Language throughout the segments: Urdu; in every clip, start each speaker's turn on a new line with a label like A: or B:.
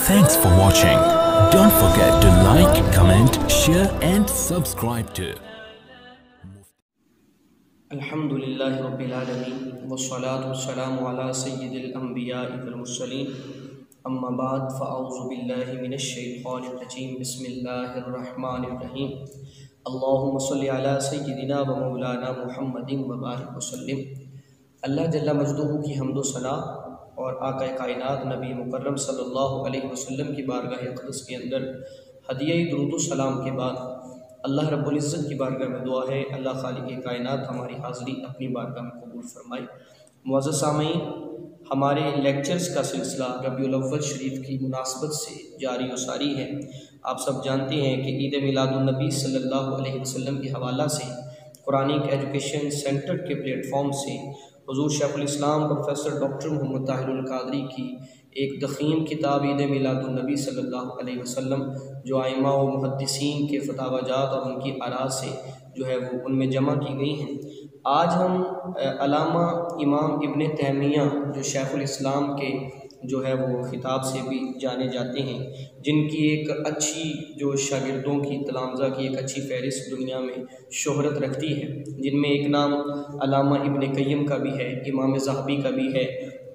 A: Thanks for watching. Don't forget to like, comment, share and subscribe to
B: الحمدللہ رب العالمین والصلاة والسلام علی سید الانبیاء والمرسلین اما بعد فاعوذ باللہ من الشیطان الرجیم بسم اللہ الرحمن الرحیم اللہم صلی علی سیدنا و مولانا محمد وبارک وسلم۔ اللہ جل مجدہ کی حمد و ثنا اور آقا کائنات نبی مکرم صلی اللہ علیہ وسلم کی بارگاہ اقدس کے اندر ہدیہ درود و سلام کے بعد اللہ رب العزت کی بارگاہ میں دعا ہے اللہ خالق کائنات ہماری حاضری اپنی بارگاہ میں قبول فرمائے۔ معزز سامعین، ہمارے لیکچرز کا سلسلہ ربیع الاول شریف کی مناسبت سے جاری و ساری ہے۔ آپ سب جانتے ہیں کہ عید میلاد النبی صلی اللہ علیہ وسلم کے حوالہ سے قرآنک ایجوکیشن سینٹر کے پلیٹ فارم سے حضور شیخ الاسلام پروفیسر ڈاکٹر محمد طاہر القادری کی ایک ضخیم کتاب عید میلاد النبی صلی اللہ علیہ وسلم جو ائمہ و محدثین کے فتاوی جات اور ان کی آراء سے جو ہے وہ ان میں جمع کی گئی ہیں۔ آج ہم علامہ امام ابن تیمیہ جو شیخ الاسلام کے جو ہے وہ خطاب سے بھی جانے جاتے ہیں، جن کی ایک اچھی جو شاگردوں کی تلامذہ کی ایک اچھی فہرست دنیا میں شہرت رکھتی ہے، جن میں ایک نام علامہ ابن قیم کا بھی ہے، امام ذہبی کا بھی ہے،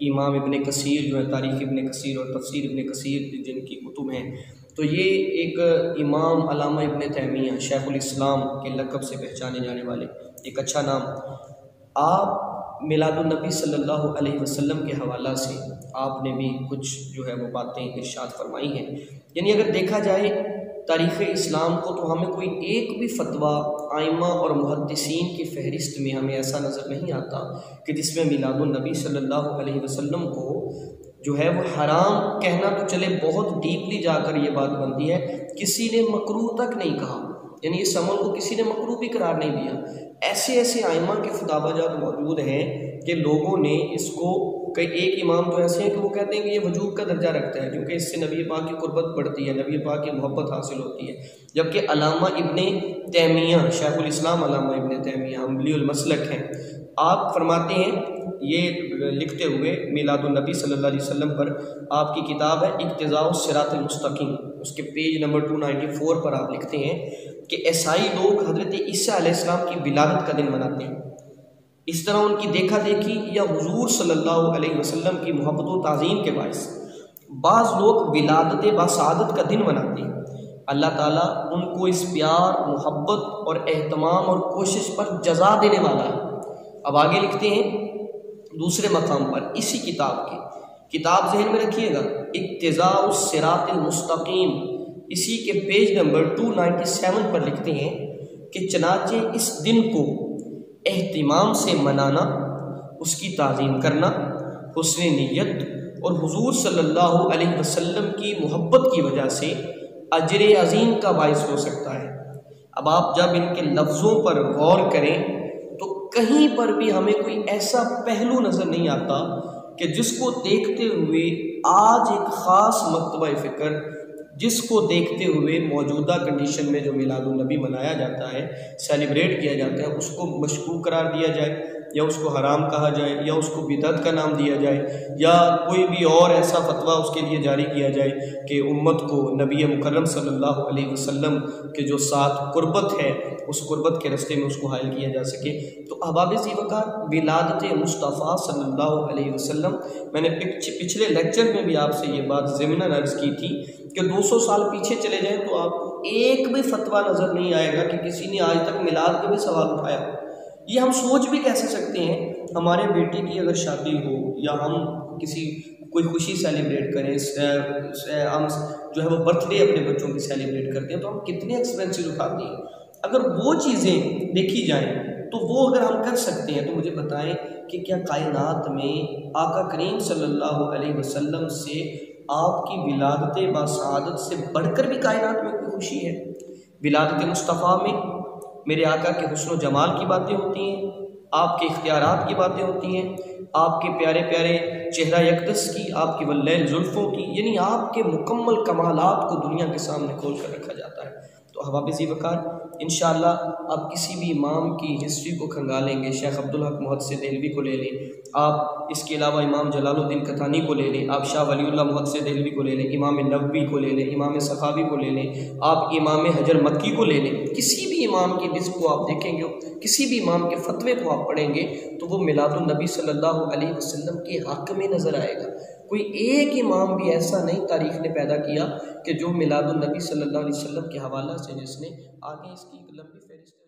B: امام ابن کثیر جو ہے تاریخ ابن کثیر اور تفسیر ابن کثیر جن کی کتب ہیں۔ تو یہ ایک امام علامہ ابن تیمیہ شیخ الاسلام کے لقب سے پہچانے جانے والے ایک اچھا نام۔ آپ میلاد النبی صلی اللہ علیہ وسلم کے حوالہ سے آپ نے بھی کچھ جو ہے وہ باتیں ارشاد فرمائی ہیں۔ یعنی اگر دیکھا جائے تاریخ اسلام کو تو ہمیں کوئی ایک بھی فتویٰ ائمہ اور محدثین کی فہرست میں ہمیں ایسا نظر نہیں آتا کہ جس میں میلاد النبی صلی اللہ علیہ وسلم کو جو ہے وہ حرام کہنا تو چلے بہت ڈیپلی جا کر یہ بات بنتی ہے، کسی نے مکروہ تک نہیں کہا، یعنی اس عمل کو کسی نے مکروہ بھی قرار نہیں دیا۔ ایسے ائمہ کے فتاوی جات موجود ہیں کہ لوگوں نے اس کو ایک امام تو ایسے ہیں کہ وہ کہتے ہیں کہ یہ وجوب کا درجہ رکھتا ہے کیونکہ اس سے نبی پاک کی قربت بڑھتی ہے، نبی پاک کی محبت حاصل ہوتی ہے، جبکہ علامہ ابن تیمیہ شیخ الاسلام علامہ ابن تیمیہ حنبلی المسلک ہیں۔ آپ فرماتے ہیں یہ لکھتے ہوئے میلاد النبی صلی اللہ علیہ وسلم پر آپ کی کتاب ہے اقتضاء الصراط المستقیم، اس کے پیج نمبر 294 پر آپ لکھتے ہیں کہ عیسائی لوگ حضرت عیسیٰ علیہ السلام کی ولادت کا دن مناتے ہیں، اس طرح ان کی دیکھا دیکھی یا حضور صلی اللہ علیہ وسلم کی محبت و تعظیم کے باعث بعض لوگ ولادت باسعادت کا دن مناتے ہیں۔ اللہ تعالیٰ ان کو اس پیار، محبت اور اہتمام اور کوشش پر جزا دینے والا ہے۔ اب آگے لکھتے ہیں دوسرے مقام پر اسی کتاب کی کتاب ذہن میں رکھیے گا، اقتضاء الصراط المستقیم، اسی کے پیج نمبر 297 پر لکھتے ہیں کہ چنانچہ اس دن کو اہتمام سے منانا، اس کی تعظیم کرنا، حسن نیت اور حضور صلی اللہ علیہ وسلم کی محبت کی وجہ سے اجر عظیم کا باعث ہو سکتا ہے۔ اب آپ جب ان کے لفظوں پر غور کریں تو کہیں پر بھی ہمیں کوئی ایسا پہلو نظر نہیں آتا کہ جس کو دیکھتے ہوئے آج ایک خاص مکتبہ فکر، جس کو دیکھتے ہوئے موجودہ کنڈیشن میں جو میلاد النبی منایا جاتا ہے، سیلیبریٹ کیا جاتا ہے، اس کو مشکوک قرار دیا جائے یا اس کو حرام کہا جائے یا اس کو بدعت کا نام دیا جائے یا کوئی بھی اور ایسا فتویٰ اس کے لیے جاری کیا جائے کہ امت کو نبی مکرم صلی اللہ علیہ وسلم کے جو ساتھ قربت ہے اس قربت کے رستے میں اس کو حائل کیا جا سکے۔ تو احباب ذی وقار، ولادت مصطفیٰ صلی اللہ علیہ وسلم، میں نے پچھلے لیکچر میں بھی آپ سے یہ بات ضمناً عرض کی تھی کہ 200 سال پیچھے چلے جائیں تو آپ کو ایک بھی فتویٰ نظر نہیں آئے گا کہ کسی نے آج تک میلاد کا بھی سوال اٹھایا۔ یہ ہم سوچ بھی کیسے سکتے ہیں، ہمارے بیٹے کی اگر شادی ہو یا ہم کوئی خوشی سیلیبریٹ کریں، ہم جو ہے وہ برتھ ڈے اپنے بچوں کی سیلیبریٹ کرتے ہیں تو ہم کتنے ایکسپینسز اٹھاتے ہیں۔ اگر وہ چیزیں دیکھی جائیں تو وہ اگر ہم کر سکتے ہیں تو مجھے بتائیں کہ کیا کائنات میں آقا کریم صلی اللہ علیہ وسلم سے آپ کی ولادت باسعادت سے بڑھ کر بھی کائنات میں کوئی خوشی ہے؟ ولادت مصطفیٰ میں میرے آقا کے حسن و جمال کی باتیں ہوتی ہیں، آپ کے اختیارات کی باتیں ہوتی ہیں، آپ کے پیارے پیارے چہرہ اقدس کی، آپ کی واللیل زلفوں کی، یعنی آپ کے مکمل کمالات کو دنیا کے سامنے کھول کر رکھا جاتا ہے۔ تو احباب ذی وقار انشاءاللہ آپ کسی بھی امام کی ہسٹری کو کھنگالیں گے، شیخ عبدالحق محدث دہلوی کو لے لیں، آپ اس کے علاوہ امام جلال الدین قطانی کو لے لیں، آپ شاہ ولی اللہ محدث دہلوی کو لے لیں، امام نووی کو لے لیں، امام سخاوی کو لے لیں، آپ امام حجر مکی کو لے لیں، کسی بھی امام کی نسب کو آپ دیکھیں گے، کسی بھی امام کے فتوے کو آپ پڑھیں گے تو وہ میلاد النبی صلی اللہ علیہ وسلم کے حق میں نظر آئے گا۔ کوئی ایک امام بھی ایسا نہیں تاریخ نے پیدا کیا کہ جو میلاد النبی صلی اللہ علیہ وسلم کے حوالہ سے جس نے آگے اس کی ایک لمبی فہرست